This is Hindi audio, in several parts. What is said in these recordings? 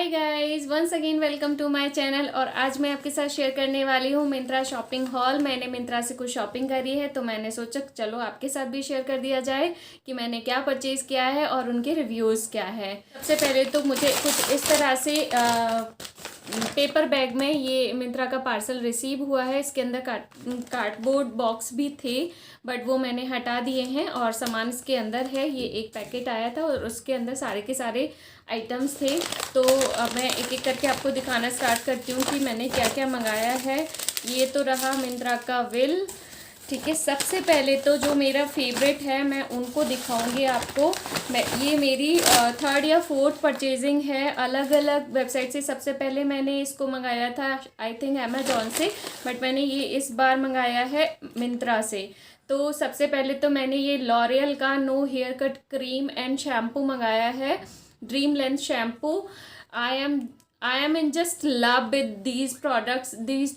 Hi guys, once again welcome to my channel. और आज मैं आपके साथ शेयर करने वाली हूँ मिंत्रा शॉपिंग हॉल। मैंने मिंत्रा से कुछ शॉपिंग करी है तो मैंने सोचा चलो आपके साथ भी शेयर कर दिया जाए कि मैंने क्या परचेज़ किया है और उनके रिव्यूज़ क्या है। सबसे पहले तो मुझे कुछ इस तरह से पेपर बैग में ये मिंत्रा का पार्सल रिसीव हुआ है। इसके अंदर कार्डबोर्ड बॉक्स भी थे बट वो मैंने हटा दिए हैं और सामान इसके अंदर है। ये एक पैकेट आया था और उसके अंदर सारे के सारे आइटम्स थे। तो अब मैं एक एक करके आपको दिखाना स्टार्ट करती हूँ कि मैंने क्या क्या मंगाया है। ये तो रहा मिंत्रा का विल, ठीक है। सबसे पहले तो जो मेरा फेवरेट है मैं उनको दिखाऊंगी आपको। ये मेरी थर्ड या फोर्थ परचेजिंग है अलग अलग वेबसाइट से। सबसे पहले मैंने इसको मंगाया था आई थिंक अमेजोन से, बट मैंने ये इस बार मंगाया है मिंत्रा से। तो सबसे पहले तो मैंने ये लॉरियल का no haircut cream and shampoo मंगाया है, dream length shampoo. I am in just love with these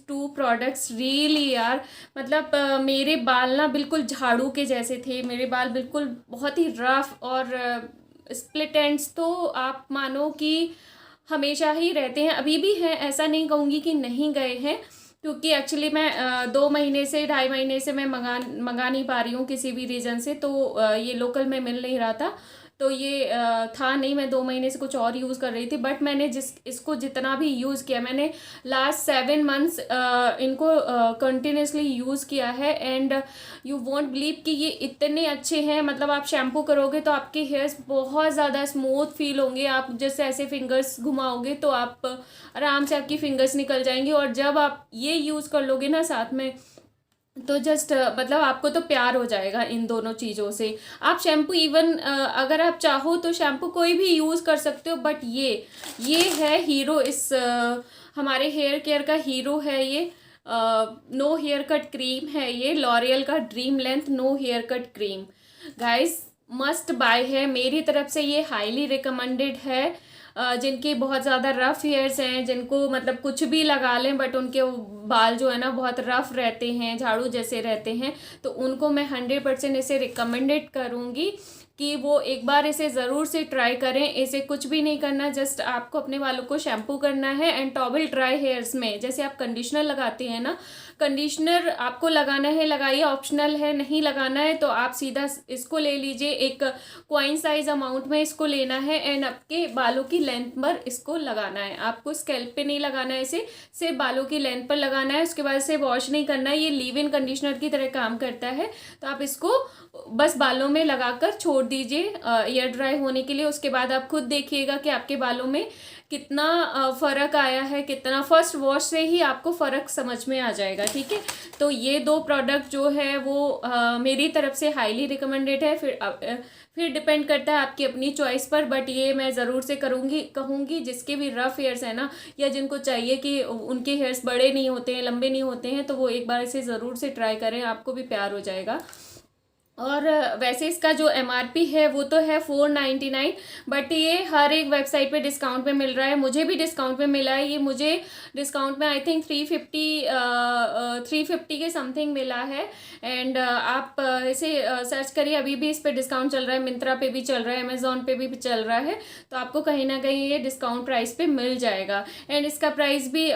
two products really यार। मतलब मेरे बाल ना बिल्कुल झाड़ू के जैसे थे। मेरे बाल बिल्कुल बहुत ही रफ और स्प्लिट एंड्स तो आप मानो कि हमेशा ही रहते हैं, अभी भी हैं, ऐसा नहीं कहूँगी कि नहीं गए हैं। क्योंकि एक्चुअली मैं 2 महीने से 2.5 महीने से मैं मंगा नहीं पा रही हूँ किसी भी रीज़न से। तो ये लोकल में मिल नहीं रहा था तो ये था नहीं। मैं 2 महीने से कुछ और यूज़ कर रही थी बट मैंने इसको जितना भी यूज़ किया, मैंने लास्ट 7 मंथ्स इनको कंटिन्यूसली यूज़ किया है। एंड यू वॉन्ट बिलीव कि ये इतने अच्छे हैं। मतलब आप शैम्पू करोगे तो आपके हेयर्स बहुत ज़्यादा स्मूथ फील होंगे। आप जैसे ऐसे फिंगर्स घुमाओगे तो आप आराम से आपकी फिंगर्स निकल जाएंगी। और जब आप ये यूज़ कर लोगे ना साथ में तो जस्ट मतलब आपको तो प्यार हो जाएगा इन दोनों चीज़ों से। आप शैम्पू इवन अगर आप चाहो तो शैम्पू कोई भी यूज़ कर सकते हो बट ये है हीरो। इस हमारे हेयर केयर का हीरो है ये। नो हेयर कट क्रीम है ये, लॉरियल का dream length no haircut cream. Guys must buy है मेरी तरफ से, ये हाईली रिकमेंडेड है। जिनके बहुत ज़्यादा रफ़ हेयर्स हैं, जिनको मतलब कुछ भी लगा लें बट उनके बाल जो है ना बहुत रफ़ रहते हैं, झाड़ू जैसे रहते हैं, तो उनको मैं 100% इसे रिकमेंडेड करूँगी कि वो एक बार इसे ज़रूर से ट्राई करें। इसे कुछ भी नहीं करना, जस्ट आपको अपने बालों को शैम्पू करना है एंड टॉवल ड्राई हेयर्स में जैसे आप कंडीशनर लगाते हैं ना, कंडीशनर आपको लगाना है लगाइए, ऑप्शनल है। नहीं लगाना है तो आप सीधा इसको ले लीजिए। एक क्वाइन साइज अमाउंट में इसको लेना है एंड आपके बालों की लेंथ पर इसको लगाना है। आपको स्कैल्प पे नहीं लगाना है, इसे सिर्फ बालों की लेंथ पर लगाना है। उसके बाद इसे वॉश नहीं करना है। ये लीव इन कंडीशनर की तरह काम करता है। तो आप इसको बस बालों में लगाकर छोड़ दीजिए एयर ड्राई होने के लिए। उसके बाद आप खुद देखिएगा कि आपके बालों में कितना फ़र्क आया है, कितना। फर्स्ट वॉश से ही आपको फ़र्क समझ में आ जाएगा, ठीक है। तो ये 2 प्रोडक्ट जो है वो मेरी तरफ से हाईली रिकमेंडेड है। फिर डिपेंड करता है आपकी अपनी चॉइस पर, बट ये मैं ज़रूर से कहूँगी जिसके भी रफ़ हेयर्स है ना, या जिनको चाहिए कि उनके हेयर्स बड़े नहीं होते हैं, लंबे नहीं होते हैं, तो वो एक बार इसे ज़रूर से ट्राई करें, आपको भी प्यार हो जाएगा। और वैसे इसका जो एमआरपी है वो तो है 499, बट ये हर एक वेबसाइट पे डिस्काउंट में मिल रहा है। मुझे भी डिस्काउंट में मिला है। ये मुझे डिस्काउंट में आई थिंक 350 के समथिंग मिला है। एंड आप इसे सर्च करिए, अभी भी इस पर डिस्काउंट चल रहा है। मिंत्रा पे भी चल रहा है, अमेज़ॉन पे भी चल रहा है। तो आपको कहीं ना कहीं ये डिस्काउंट प्राइस पे मिल जाएगा। एंड इसका प्राइस भी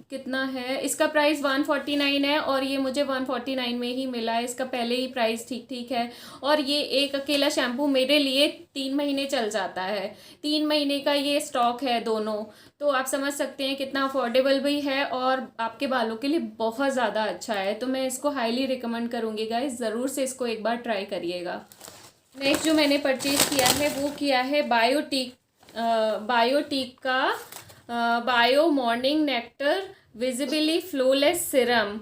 कितना है, इसका प्राइस 149 है और ये मुझे 149 में ही मिला है। इसका पहले ही प्राइस ठीक ठीक है। और ये एक अकेला शैम्पू मेरे लिए 3 महीने चल जाता है। 3 महीने का ये स्टॉक है दोनों। तो आप समझ सकते हैं कितना अफोर्डेबल भी है और आपके बालों के लिए बहुत ज़्यादा अच्छा है। तो मैं इसको हाईली रिकमेंड करूँगी गाइस, ज़रूर से इसको एक बार ट्राई करिएगा। नेक्स्ट जो मैंने परचेज़ किया है वो किया है बायोटीक का bio morning nectar visibly flawless Siram.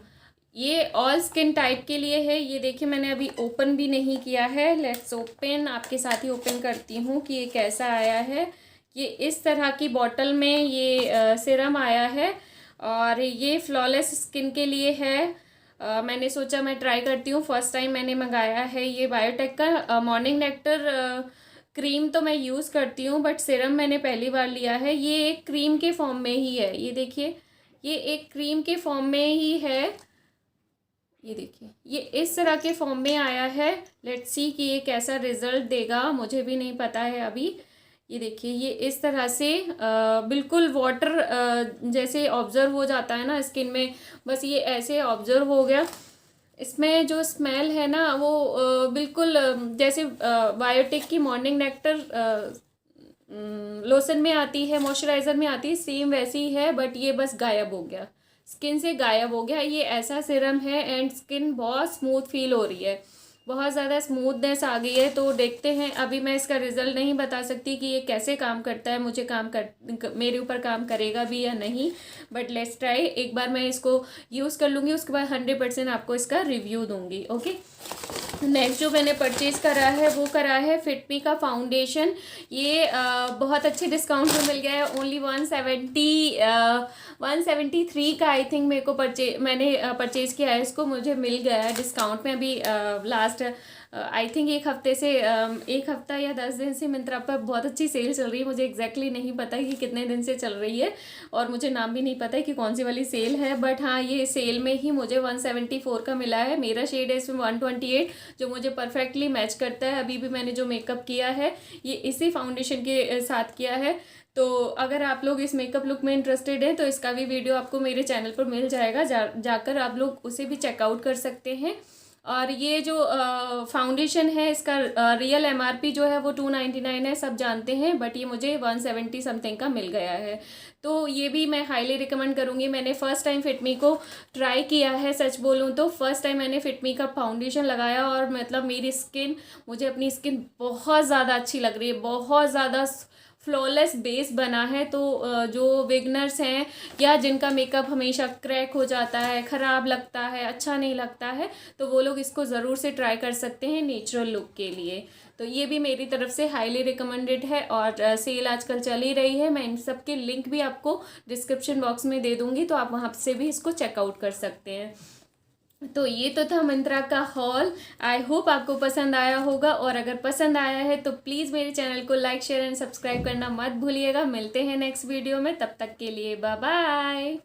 ये ऑल स्किन टाइप के लिए है। ये देखिए मैंने अभी ओपन भी नहीं किया है। लेट्स ओपन, आपके साथ ही ओपन करती हूँ कि ये कैसा आया है। ये इस तरह की बॉटल में ये सिरम आया है और ये फ्लॉलेस स्किन के लिए है। मैंने सोचा मैं ट्राई करती हूँ, फर्स्ट टाइम मैंने मंगाया है ये बायोटेक का मॉर्निंग नेक्टर। क्रीम तो मैं यूज़ करती हूँ बट सिरम मैंने पहली बार लिया है। ये एक क्रीम के फॉर्म में ही है, ये देखिए, ये एक क्रीम के फॉर्म में ही है। ये देखिए ये इस तरह के फॉर्म में आया है। लेट्स सी कि ये कैसा रिजल्ट देगा, मुझे भी नहीं पता है अभी। ये देखिए, ये इस तरह से बिल्कुल वाटर जैसे ऑब्जर्व हो जाता है ना स्किन में, बस ये ऐसे ऑब्जर्व हो गया। इसमें जो स्मेल है ना वो बिल्कुल जैसे बायोटिक की मॉर्निंग नेक्टर लोशन में आती है, मॉइस्चराइज़र में आती है, सेम वैसी ही है, बट ये बस गायब हो गया, स्किन से गायब हो गया। ये ऐसा सीरम है एंड स्किन बहुत स्मूथ फील हो रही है, बहुत ज़्यादा स्मूथनेस आ गई है। तो देखते हैं, अभी मैं इसका रिजल्ट नहीं बता सकती कि ये कैसे काम करता है, मुझे मेरे ऊपर काम करेगा भी या नहीं, बट लेट्स ट्राई। एक बार मैं इसको यूज़ कर लूँगी, उसके बाद 100% आपको इसका रिव्यू दूँगी। ओके, नेक्स्ट जो मैंने परचेज़ करा है वो करा है फिटमी का फाउंडेशन। ये बहुत अच्छे डिस्काउंट में मिल गया है, ओनली 173 का आई थिंक मेरे को मैंने परचेज़ किया है इसको, मुझे मिल गया है डिस्काउंट में। अभी लास्ट आई थिंक एक हफ्ते से 1 हफ्ता या 10 दिन से मिंत्रा पर बहुत अच्छी सेल चल रही है। मुझे एग्जैक्टली नहीं पता कि कितने दिन से चल रही है, और मुझे नाम भी नहीं पता है कि कौन सी वाली सेल है, बट हाँ ये सेल में ही मुझे 174 का मिला है। मेरा शेड है इसमें 128, जो मुझे परफेक्टली मैच करता है। अभी भी मैंने जो मेकअप किया है ये इसी फाउंडेशन के साथ किया है। तो अगर आप लोग इस मेकअप लुक में इंटरेस्टेड हैं तो इसका भी वीडियो आपको मेरे चैनल पर मिल जाएगा, जाकर आप लोग उसे भी चेकआउट कर सकते हैं। और ये जो फाउंडेशन है इसका रियल एमआरपी जो है वो 299 है, सब जानते हैं, बट ये मुझे 170 समथिंग का मिल गया है। तो ये भी मैं हाईली रिकमेंड करूँगी। मैंने फ़र्स्ट टाइम फिटमी को ट्राई किया है, सच बोलूँ तो फर्स्ट टाइम मैंने फिटमी का फाउंडेशन लगाया, और मतलब मुझे अपनी स्किन बहुत ज़्यादा अच्छी लग रही है, बहुत ज़्यादा फ्लॉलेस बेस बना है। तो जो बिगनर्स हैं या जिनका मेकअप हमेशा क्रैक हो जाता है, ख़राब लगता है, अच्छा नहीं लगता है, तो वो लोग इसको ज़रूर से ट्राई कर सकते हैं नेचुरल लुक के लिए। तो ये भी मेरी तरफ से हाईली रिकमेंडेड है, और सेल आजकल चल ही रही है। मैं इन सब के लिंक भी आपको डिस्क्रिप्शन बॉक्स में दे दूँगी, तो आप वहाँ से भी इसको चेकआउट कर सकते हैं। तो ये तो था मिंत्रा का हॉल। आई होप आपको पसंद आया होगा, और अगर पसंद आया है तो प्लीज़ मेरे चैनल को लाइक, शेयर एंड सब्सक्राइब करना मत भूलिएगा। मिलते हैं नेक्स्ट वीडियो में, तब तक के लिए बाय बाय।